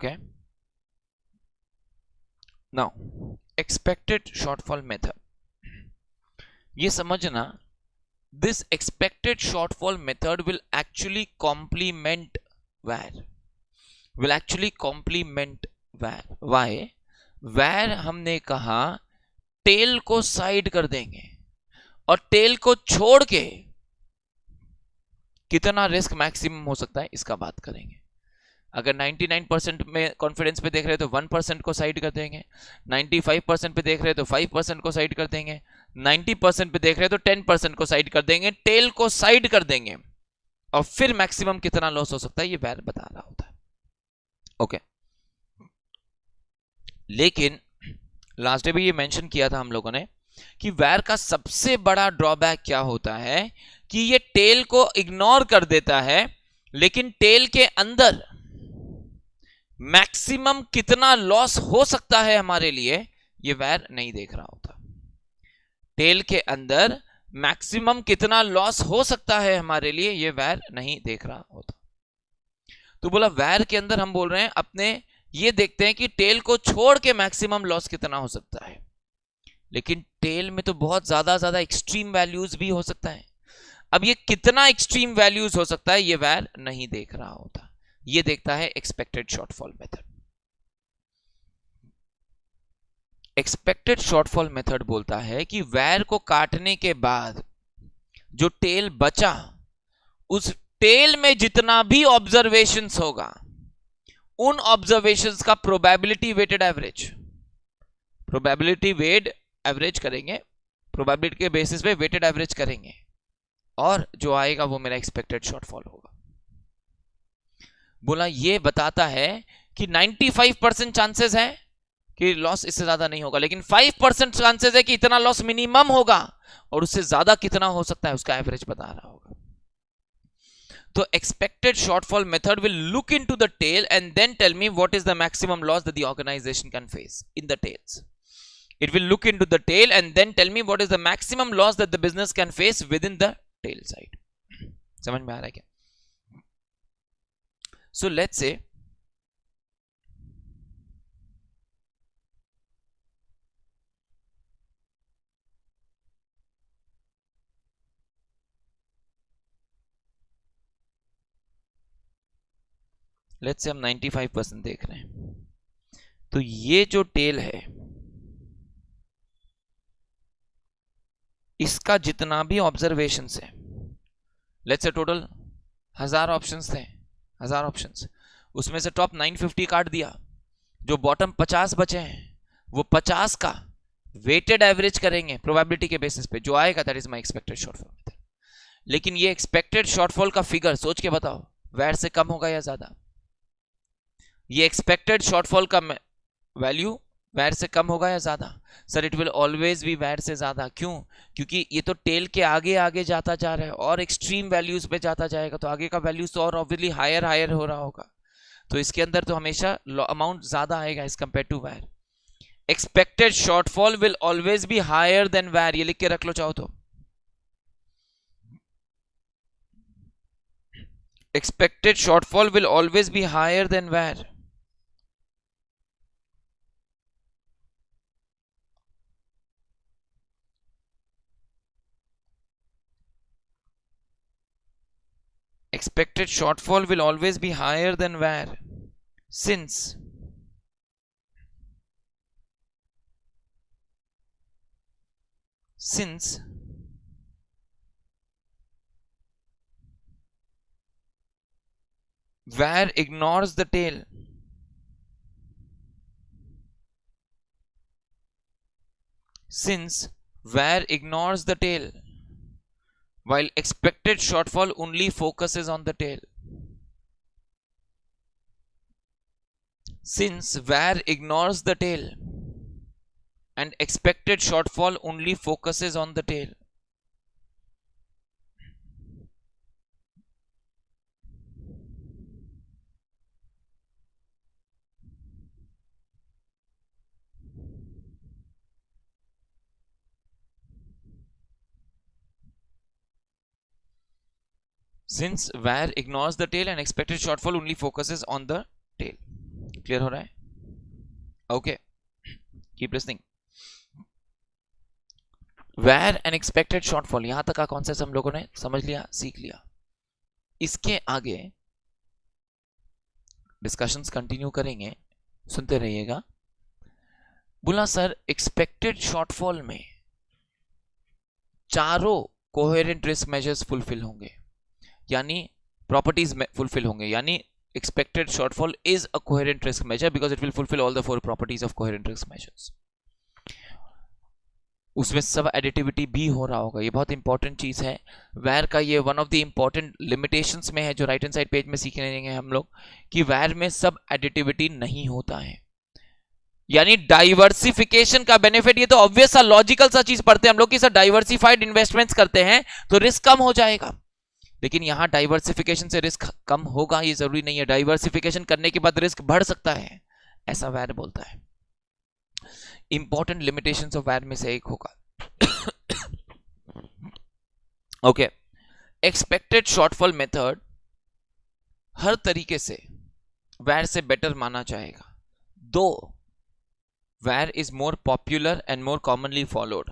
Okay, now expected shortfall method. ये समझना, this expected shortfall method will actually complement where, will actually complement where. Why? where हमने कहा tell को side कर देंगे और टेल को छोड़ के कितना रिस्क मैक्सिमम हो सकता है इसका बात करेंगे. अगर 99% में कॉन्फिडेंस पे देख रहे हो तो 1% को साइड कर देंगे, 95% पे देख रहे हो तो 5% को साइड कर देंगे, 90% पे देख रहे हो तो 10% को साइड कर देंगे, टेल को साइड कर देंगे और फिर मैक्सिमम कितना लॉस हो सकता है ये वैर बता रहा होता है. ओके, लेकिन लास्ट डे भी ये मेंशन किया था हम लोगों ने कि वैर का सबसे बड़ा ड्रॉबैक क्या होता है कि ये टेल को इग्नोर कर देता है, लेकिन टेल के अंदर मैक्सिमम कितना लॉस हो सकता है हमारे लिए ये वैर नहीं देख रहा होता. टेल के अंदर मैक्सिमम कितना लॉस हो सकता है हमारे लिए ये वैर नहीं देख रहा होता. तो बोला वैर के अंदर हम बोल रहे हैं अपने ये देखते हैं कि टेल को छोड़ के मैक्सिमम लॉस कितना हो सकता है, लेकिन टेल में तो बहुत ज्यादा एक्सट्रीम वैल्यूज भी हो सकता है. अब ये कितना एक्सट्रीम वैल्यूज हो सकता है ये वैर नहीं देख रहा होता, ये देखता है expected shortfall method. Expected shortfall method बोलता है कि वैर को काटने के बाद जो टेल बचा उस टेल में जितना भी ऑब्जर्वेशंस होगा उन ऑब्जर्वेशंस का probability weighted average, probability weight average करेंगे, प्रोबेबिलिटी के बेसिस पे वेटेड एवरेज करेंगे और जो आएगा वो मेरा एक्सपेक्टेड शॉर्टफॉल होगा. बोला ये बताता है कि 95% चांसेस है कि लॉस इससे ज्यादा नहीं होगा, लेकिन 5% चांसेस है कि इतना लॉस मिनिमम होगा और उससे ज्यादा कितना हो सकता है उसका एवरेज बता रहा होगा. तो expected shortfall method will look into the tail and then tell me what is the maximum loss that the organisation can face in the tails. It will look into the tail and then tell me what is the maximum loss that the business can face within the tail side. समझ में आ रहा है क्या? So let's say हम 95% देख रहे हैं, तो ये जो टेल है इसका जितना भी ऑब्जर्वेशन है, लेट्स से टोटल 1000 ऑप्शंस थे, 1000 ऑप्शंस, उसमें से टॉप 950 काट दिया, जो बॉटम 50 बचे हैं वो 50 का वेटेड एवरेज करेंगे प्रोबेबिलिटी के बेसिस पे, जो आएगा that is my expected shortfall method. लेकिन ये एक्सपेक्टेड शॉर्टफॉल का फिगर सोच के बताओ वैर से कम होगा या ज्यादा? ये एक्सपेक्टेड शॉर्टफॉल का वैल्यू वैर से कम होगा या ज्यादा? Sir it will always B वैर से ज्यादा. क्यों? क्योंकि ये तो टेल के आगे आगे जाता जा रहा है और एक्सट्रीम वैल्यूज पे जाता जाएगा, तो आगे का वैल्यूज तो और ऑब्वियसली हायर हो रहा होगा, तो इसके अंदर तो हमेशा अमाउंट ज्यादा आएगा as compare to VaR. Expected shortfall will always be higher than VaR, ये लिख के रख लो चाहो तो. Expected shortfall will always be higher than VaR. Expected shortfall will always be higher than where, since where ignores the tail, while expected shortfall only focuses on the tail. Since where ignores the tail and expected shortfall only focuses on the tail, since where ignores the tail and expected shortfall only focuses on the tail. Clear हो रहा है? Okay, keep listening. VaR and expected shortfall, यहां तक का concept हम लोगों ने समझ लिया, सीख लिया। इसके आगे डिस्कशंस कंटिन्यू करेंगे, सुनते रहिएगा। बोला सर एक्सपेक्टेड शॉर्टफॉल में चारों कोहेरेंट रिस्क मेजर्स फुलफिल होंगे, यानी प्रॉपर्टीज में फुलफिल होंगे, यानी expected shortfall is a coherent risk measure because it will fulfill all the 4 properties of coherent risk measures. उसमें सब एडिटिविटी भी हो रहा होगा, ये बहुत इंपॉर्टेंट चीज है। वैर का ये one of the important limitations में है, जो राइट हैंड साइड पेज में सीख लेंगे हम लोग, कि वैर में सब एडिटिविटी नहीं होता है, यानी डाइवर्सिफिकेशन का बेनिफिट। ये तो ऑब्वियस सा लॉजिकल सा चीज पढ़ते हैं हम लोग कि सर डाइवर्सिफाइड इन्वेस्टमेंट्स करते हैं तो रिस्क कम हो जाएगा, लेकिन यहां डाइवर्सिफिकेशन से रिस्क कम होगा ये जरूरी नहीं है। डाइवर्सिफिकेशन करने के बाद रिस्क बढ़ सकता है, ऐसा वैर बोलता है। इंपॉर्टेंट लिमिटेशंस ऑफ वैर में से एक होगा। ओके, एक्सपेक्टेड शॉर्टफॉल मेथड हर तरीके से वैर से बेटर माना जाएगा, दो where is more popular and more commonly followed,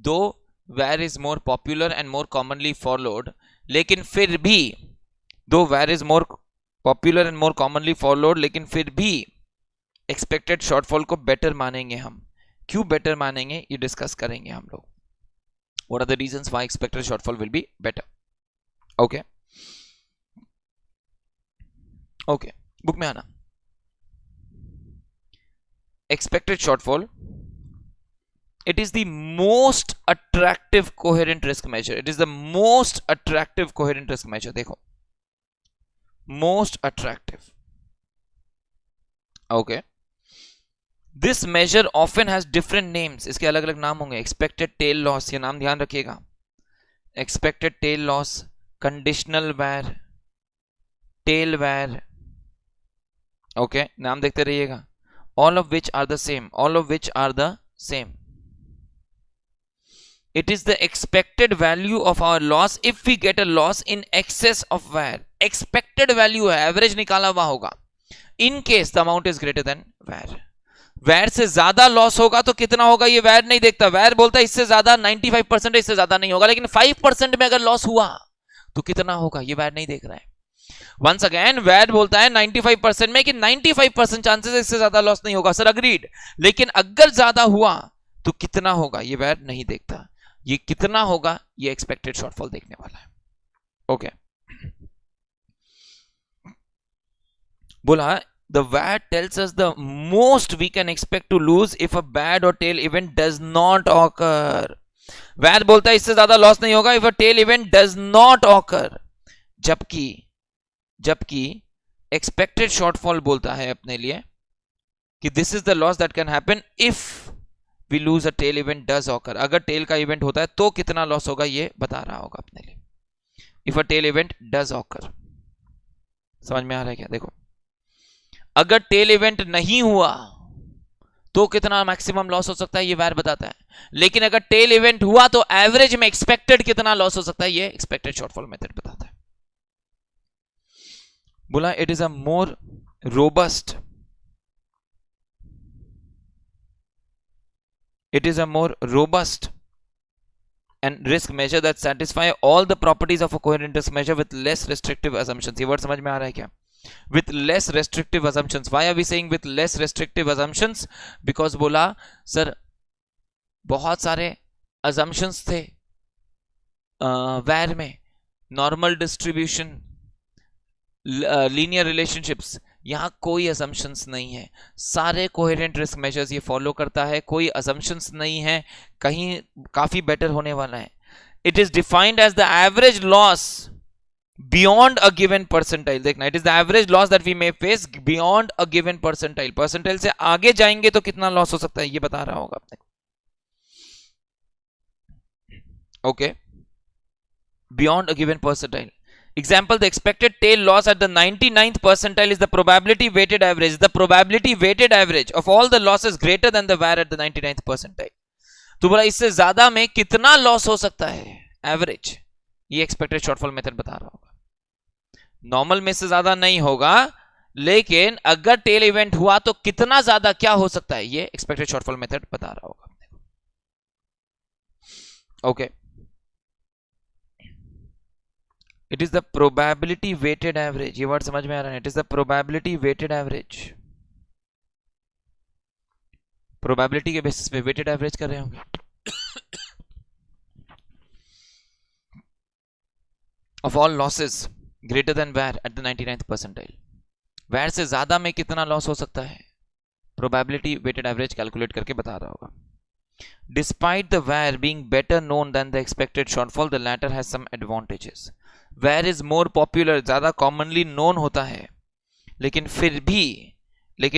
though where is more popular and more commonly followed, लेकिन फिर भी though where is more popular and more commonly followed, लेकिन फिर भी expected shortfall को better मानेंगे हम। क्यों better मानेंगे ये डिस्कस करेंगे हम लोग। what are the reasons why expected shortfall will be better? okay okay, book में आना। expected shortfall, it is the most attractive coherent risk measure, it is the most attractive coherent risk measure। देखो most attractive, okay, this measure often has different names, इसके अलग अलग नाम होंगे। expected tail loss, ये नाम ध्यान रखिएगा, expected tail loss, conditional VAR, tail VAR, okay, नाम देखते रहिएगा। all of which are the same, all of which are the same। it is the expected value of our loss if we get a loss in excess of VAR। expected value है, average निकाला हुआ होगा। in case the amount is greater than VAR, VAR से ज्यादा loss होगा तो कितना होगा ये VAR नहीं देखता। VAR बोलता है इससे ज्यादा 95% इससे ज्यादा नहीं होगा, लेकिन 5% में अगर लॉस हुआ तो कितना होगा ये VAR नहीं देख रहा है। वंस अगेन वैड बोलता है 95% में कि 95% चांसेस इससे ज्यादा लॉस नहीं होगा। सर अग्रीड, लेकिन अगर ज्यादा हुआ तो कितना होगा ये वैड नहीं देखता, ये कितना होगा ये एक्सपेक्टेड शॉर्टफॉल देखने वाला है। ओके, बोला the VaR tells us the most we can expect to lose if a bad or tail event does not occur. VaR बोलता है इससे ज्यादा लॉस नहीं होगा if a tail event does not occur, जबकि एक्सपेक्टेड शॉर्टफॉल बोलता है अपने लिए कि this is the loss that can happen if we lose a tail event does occur. अगर टेल का इवेंट होता है तो कितना लॉस होगा ये बता रहा होगा अपने लिए, if a tail event does occur. समझ में आ रहा है क्या? देखो अगर टेल इवेंट नहीं हुआ तो कितना मैक्सिमम लॉस हो सकता है ये वैर बताता है, लेकिन अगर टेल इवेंट हुआ तो एवरेज में एक्सपेक्टेड कितना लॉस हो सकता है ये एक्सपेक्टेड शॉर्टफॉल मेथड बताता है। बोला it is a more robust, it is a more robust and risk measure that satisfy all the properties of a coherent risk measure with less restrictive assumptions। ये word समझ में आ रहा है क्या? with less restrictive assumptions। why are we saying with less restrictive assumptions? because बोला sir बहुत सारे assumptions थे वैर में, नॉर्मल डिस्ट्रीब्यूशन, लीनियर रिलेशनशिप्स, यहां कोई असम्पशंस नहीं है। सारे कोहेरेंट रिस्क मेजर्स ये फॉलो करता है, कोई असम्पशंस नहीं है, कहीं काफी बेटर होने वाला है। It is defined as the average loss beyond a given percentile. देखना, it is the average loss that we may face beyond a given percentile. Percentile से आगे जाएंगे तो कितना लॉस हो सकता है ये बता रहा होगा आपने। Okay, beyond a given percentile. Example, the expected tail loss at the 99th percentile is the probability weighted average. The probability weighted average of all the losses greater than the VAR at the 99th percentile. तो बोला इससे ज्यादा में कितना loss हो सकता है average, ये एक्सपेक्टेड शॉर्टफॉल मेथड बता रहा होगा। नॉर्मल में से ज्यादा नहीं होगा, लेकिन अगर टेल इवेंट हुआ तो कितना ज्यादा क्या हो सकता है, ये एक्सपेक्टेड शॉर्टफॉल मेथड बता रहा होगा अपने को। Okay, it is the probability weighted average, ये वर्ड समझ में आ रहा है, it is the probability weighted average, probability के बेसिस पे वेटेड एवरेज कर रहे होंगे। Of all losses greater than VaR at the 99th percentile, VaR से ज्यादा में कितना लॉस हो सकता है, प्रोबेबिलिटी वेटेड एवरेज कैलकुलेट करके बता रहा होगा। Despite the VaR being better known than the expected shortfall, the latter has some advantages. VaR is more popular, ज्यादा कॉमनली नोन होता है, लेकिन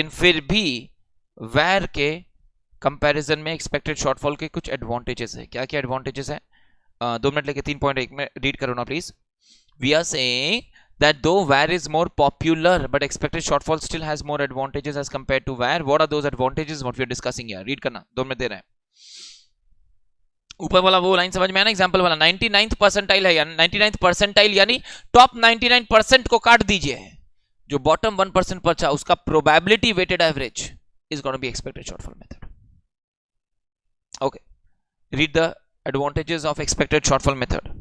फिर भी वेयर के कंपैरिजन में एक्सपेक्टेड शॉर्टफॉल के कुछ एडवांटेजेस है। क्या क्या एडवांटेजेस है, 2 मिनट लेके 3.1 में रीड करो ना please. We are saying that though where is more popular but expected shortfall still has more advantages as compared to where. What are those advantages what we are discussing here? read करना, 2 minute दे रहे हैं। ऊपर वाला वो line समझ में आया ना, एग्जांपल वाला 99th परसेंटाइल है, यानी 99th परसेंटाइल यानी टॉप 99% को काट दीजिए, जो बॉटम 1% बचा उसका probability weighted average is gonna be expected shortfall method. Okay, read the advantages of expected shortfall method.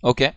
Okay,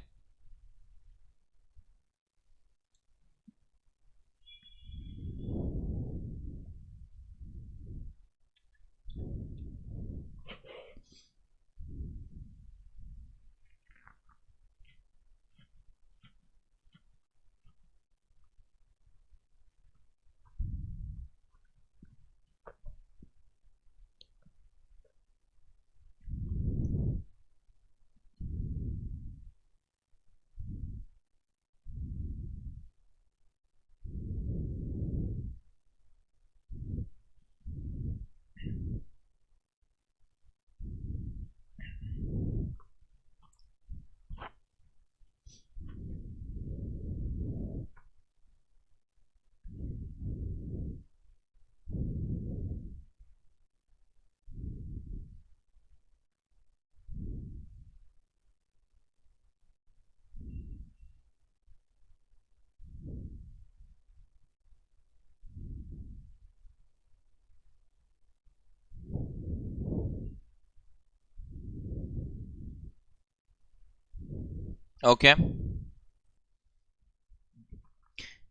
okay,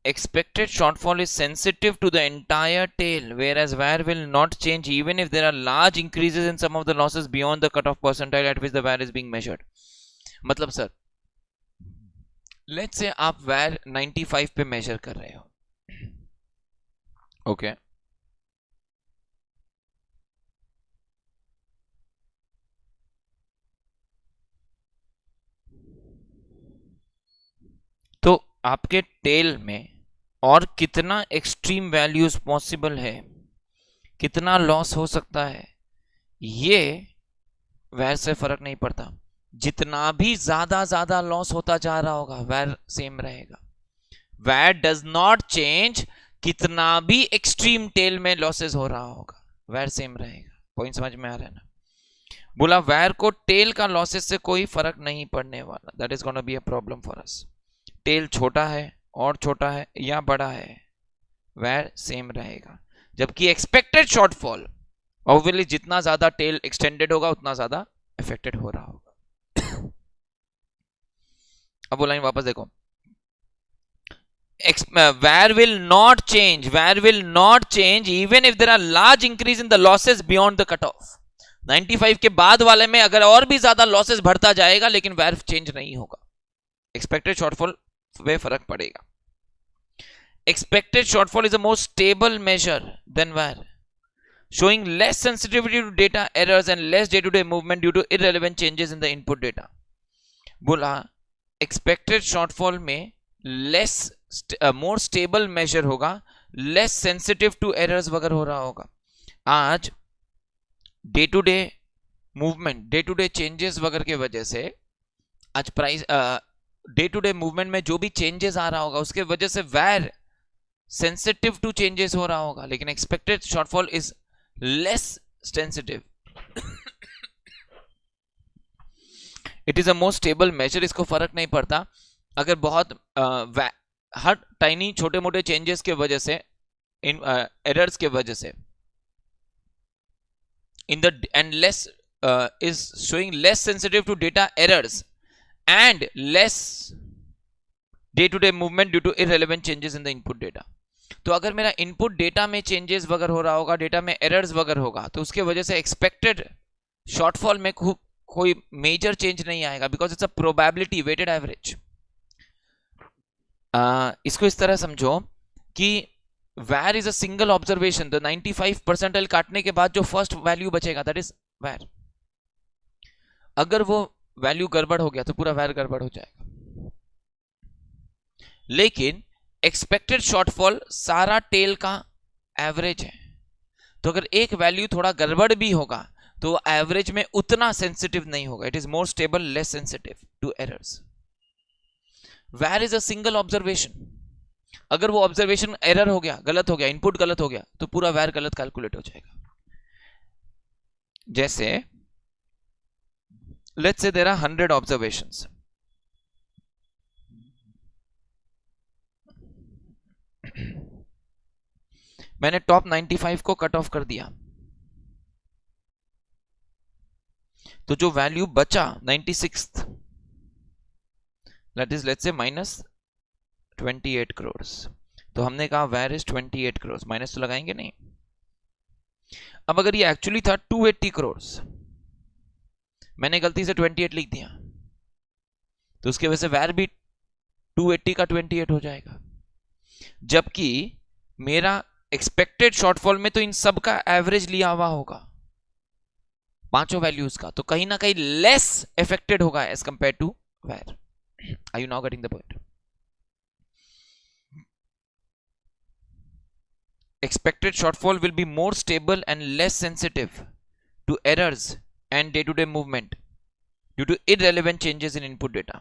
expected shortfall is sensitive to the entire tail, whereas where will not change even if there are large increases in some of the losses beyond the cutoff percentile at which the where is being measured. मतलब sir, let's say आप where 95 पे major कर रहे हो, okay, तो आपके tell में और कितना एक्सट्रीम वैल्यूज पॉसिबल है, कितना लॉस हो सकता है, ये वैर से फर्क नहीं पड़ता। जितना भी ज्यादा लॉस होता जा रहा होगा वैर सेम रहेगा। वैर डज नॉट चेंज, कितना भी एक्सट्रीम टेल में लॉसेस हो रहा होगा वैर सेम रहेगा। पॉइंट समझ में आ रहा है ना? बोला वैर को टेल का लॉसेस से कोई फर्क नहीं पड़ने वाला, that is gonna be a problem for us. Tail छोटा है और छोटा है या बड़ा है, वैर सेम रहेगा। जबकि एक्सपेक्टेड शॉर्टफॉल ऑब्वियसली जितना ज्यादा टेल एक्सटेंडेड होगा उतना ज्यादा अफेक्टेड हो रहा होगा। अब वो लाइन वापस देखो, where will not change even if there are large increase in the losses beyond the cutoff। 95 के बाद वाले में अगर और भी ज्यादा लॉसेस बढ़ता जाएगा लेकिन वैर चेंज नहीं होगा, एक्सपेक्टेड शॉर्टफॉल में फर्क पड़ेगा। Expected shortfall is a more stable measure than VaR, showing less sensitivity to data errors and less day-to-day movement due to irrelevant changes in the input data। बोला एक्सपेक्टेड शॉर्टफॉल में less more stable measure होगा, less sensitive to errors वगैरह हो रहा होगा। आज day to day movement, day to day changes वगैरह की वजह से आज price day to day movement में जो भी चेंजेस आ रहा होगा उसके वजह से वैर सेंसिटिव टू चेंजेस हो रहा होगा, लेकिन expected shortfall is less sensitive. It is a more stable measure. इसको फर्क नहीं पड़ता अगर बहुत हर टाइनी छोटे मोटे चेंजेस के वजह से, इन एरर्स के वजह से, in the and less is showing less sensitive to data errors and less day to day movement due to irrelevant changes in the input data. तो अगर मेरा इनपुट डेटा में चेंजेस वगैरह हो रहा होगा, डेटा में एरर्स वगैरह होगा, तो उसके वजह से एक्सपेक्टेड शॉर्टफॉल में कोई मेजर चेंज नहीं आएगा, because it's a probability weighted average. इसको इस तरह समझो कि where is a single observation, the 95 percentile काटने के बाद जो फर्स्ट वैल्यू बचेगा that is where. अगर वो वैल्यू गड़बड़ हो गया तो पूरा where गड़बड़ हो जाएगा. लेकिन एक्सपेक्टेड शॉर्टफॉल सारा टेल का एवरेज है, तो अगर एक वैल्यू थोड़ा गड़बड़ भी होगा तो एवरेज में उतना सेंसिटिव नहीं होगा. It is more stable, less sensitive to errors. where is a single observation. अगर वो ऑब्जर्वेशन एरर हो गया, गलत हो गया, इनपुट गलत हो गया, तो पूरा वैर गलत कैलकुलेट हो जाएगा. जैसे let's say there are 100 observations. मैंने टॉप 95 को कट ऑफ कर दिया, तो जो वैल्यू बचा 96th, that is let's say -28 crore. तो हमने कहा वेयर इज 28 करोड़, माइनस तो लगाएंगे नहीं. अब अगर ये एक्चुअली था 280 करोड़, मैंने गलती से 28 लिख दिया, तो उसके वजह से वेयर भी 280 का 28 हो जाएगा. जबकि मेरा एक्सपेक्टेड शॉर्टफॉल में तो इन सब का एवरेज लिया हुआ होगा, पांचों वैल्यूज का, तो कहीं ना कहीं लेस अफेक्टेड होगा as compare to VaR. Are you now getting the point? Expected shortfall will be more stable and less sensitive to errors and day-to-day movement due to irrelevant changes in input data.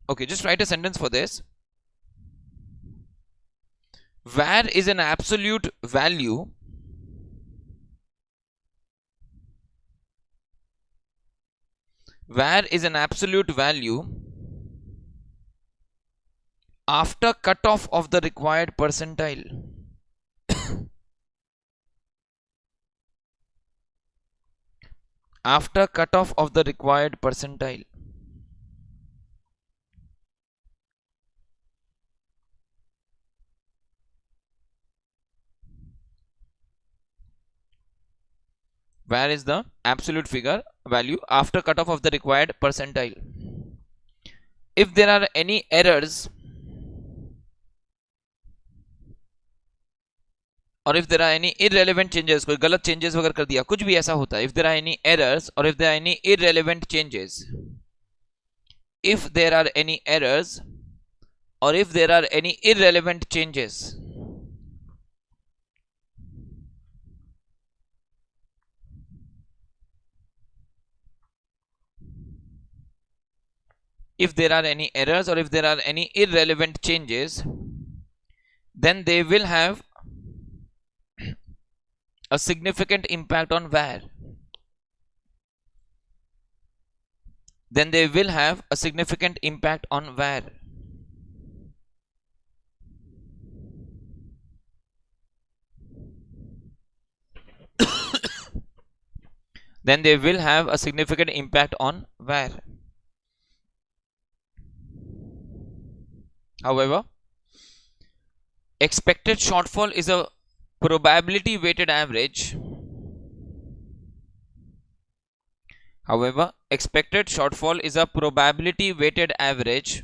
Okay, just write a sentence for this. Where is an absolute value after cutoff of the required percentile. After cutoff of the required percentile. Where is the absolute figure value after cutoff of the required percentile? If there are any errors, और if there are any irrelevant changes, कोई गलत changes वगैरह कर दिया, कुछ भी ऐसा होता है, if there are any errors or if there are any irrelevant changes, if there are any errors or if there are any irrelevant changes, if there are any errors or if there are any irrelevant changes, then they will have a significant impact on where. Then they will have a significant impact on where. Then they will have a significant impact on where. However, expected shortfall is a probability weighted average. However, expected shortfall is a probability weighted average.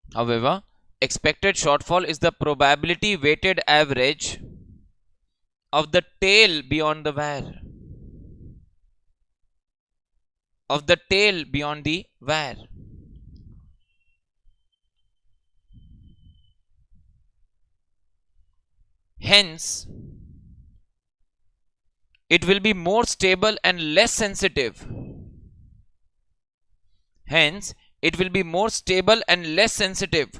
However, expected shortfall is the probability weighted average of the tail beyond the where. Of the tail beyond the where. Hence, it will be more stable and less sensitive. Hence, it will be more stable and less sensitive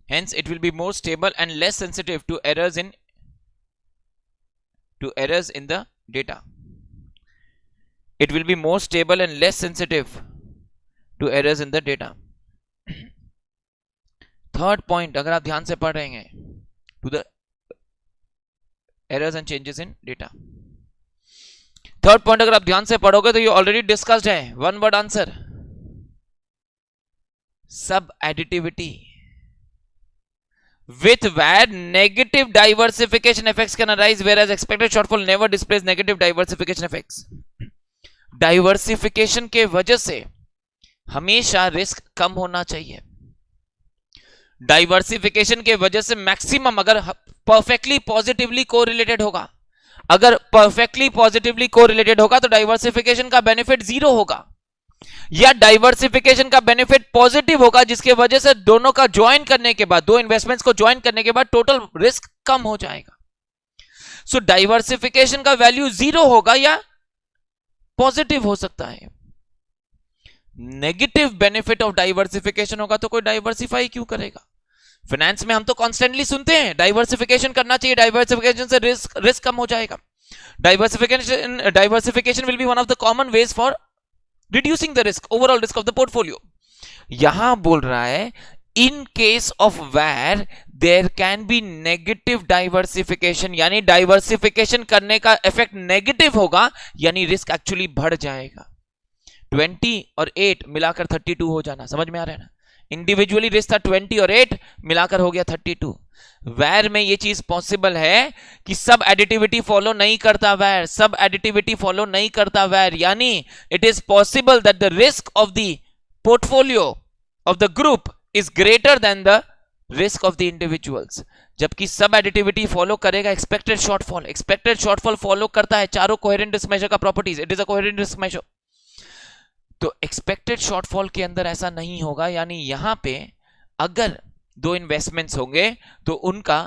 hence it will be more stable and less sensitive to errors in the data. It will be more stable and less sensitive to errors in the data. Third point अगर आप ध्यान से पढ़ रहे हैं, to the errors and changes in data. Third point अगर आप ध्यान से पढ़ोगे तो ये ऑलरेडी डिस्कस्ड है. One word answer, subadditivity. With where negative diversification effects can arise, whereas expected shortfall never displays negative diversification effects. Diversification के वजह से हमेशा रिस्क कम होना चाहिए. डाइवर्सिफिकेशन के वजह से मैक्सिमम अगर परफेक्टली पॉजिटिवली कोरिलेटेड होगा, अगर परफेक्टली पॉजिटिवली कोरिलेटेड होगा तो डाइवर्सिफिकेशन का बेनिफिट जीरो होगा, या डाइवर्सिफिकेशन का बेनिफिट पॉजिटिव होगा जिसके वजह से दोनों का ज्वाइन करने के बाद, दो इन्वेस्टमेंट्स को ज्वाइन करने के बाद टोटल रिस्क कम हो जाएगा. सो डाइवर्सिफिकेशन का वैल्यू जीरो होगा या पॉजिटिव हो सकता है. नेगेटिव बेनिफिट ऑफ डाइवर्सिफिकेशन होगा तो कोई डाइवर्सिफाई क्यों करेगा. फाइनेंस में हम तो कॉन्स्टेंटली सुनते हैं डाइवर्सिफिकेशन करना चाहिए, डाइवर्सिफिकेशन से रिस्क कम हो जाएगा. Diversification will be one of the common ways for reducing the risk, overall risk of the portfolio. यहां बोल रहा है in case of where there can be negative diversification, यानी डाइवर्सिफिकेशन करने का इफेक्ट नेगेटिव होगा, यानी रिस्क एक्चुअली बढ़ जाएगा. 20 और 8 मिलाकर 32 हो जाना, समझ में आ रहा है ना. इंडिविजुअली रिस्क था 20 और 8 मिलाकर हो गया 32. वैर में ये चीज पॉसिबल है कि सब एडिटिविटी फॉलो नहीं करता वैर, सब एडिटिविटी फॉलो नहीं करता वैर, यानी it is possible that the risk of the portfolio of the group is greater than the risk of the individuals. जबकि सब एडिटिविटी फॉलो करेगा expected shortfall. Expected shortfall follow करता है चारों कोहेरेंट रिस्क मेजर का properties. It is a coherent risk measure. तो expected shortfall के अंदर ऐसा नहीं होगा, यानी यहां पे अगर दो इन्वेस्टमेंट्स होंगे तो उनका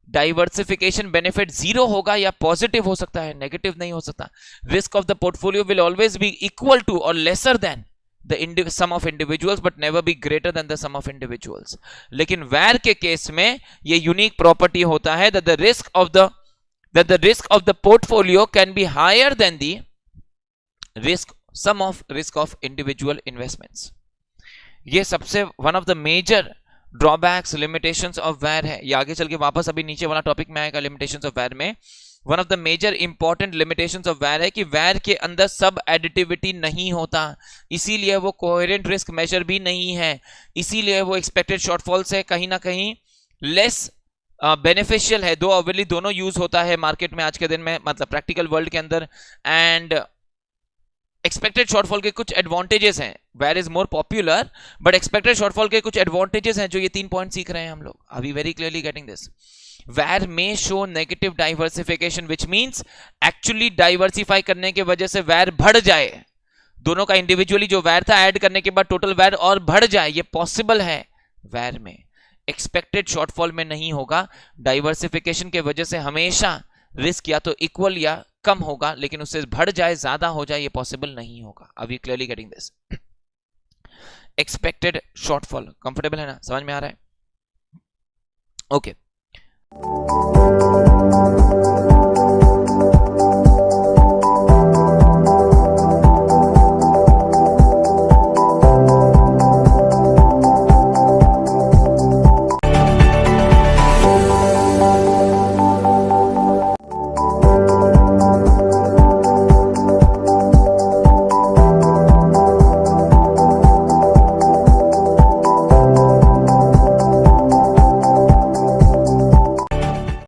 डाइवर्सिफिकेशन बेनिफिट जीरो होगा या पॉजिटिव हो सकता है, नेगेटिव नहीं हो सकता. Risk of the portfolio will always be equal to or lesser than the sum of individuals but never be greater than the sum of individuals. लेकिन वैर के केस में ये यूनिक प्रॉपर्टी होता है that the risk of the portfolio can be higher than the risk of individual investments. ये सबसे one of the major drawbacks limitations of VaR है. ये आगे चल के वापस अभी नीचे वाला टॉपिक में आएगा लिमिटेशंस ऑफ वैर में. One of the major important limitations of VaR है कि वैर के अंदर सब एडिटिविटी नहीं होता, इसीलिए वो कोहेरेंट रिस्क मेजर भी नहीं है, इसीलिए वो एक्सपेक्टेड शॉर्टफॉल से कहीं ना कहीं लेस बेनिफिशियल है. दो ऑब्वियसली दोनों यूज होता है मार्केट में आज के दिन में, मतलब प्रैक्टिकल वर्ल्ड के अंदर. एंड एक्सपेक्टेड शॉर्टफॉल के कुछ एडवांटेजेस हैं. VaR is more popular but expected shortfall के कुछ एडवांटेजेस हैं जो ये 3 पॉइंट सीख रहे हैं हम लोग. Are we very clearly getting this? Where में show negative diversification which means actually diversify करने की वजह से वेयर बढ़ जाए, दोनों का इंडिविजुअली जो वेयर था ऐड करने के बाद टोटल वेयर और बढ़ जाए, ये पॉसिबल है वेयर में. एक्सपेक्टेड शॉर्टफॉल में नहीं होगा. डाइवर्सिफिकेशन के वजह से हमेशा रिस्क या तो इक्वल या कम होगा, लेकिन उससे बढ़ जाए, ज्यादा हो जाए, ये पॉसिबल नहीं होगा. Are we clearly getting this? Expected shortfall comfortable है ना, समझ में आ रहा है? ओके.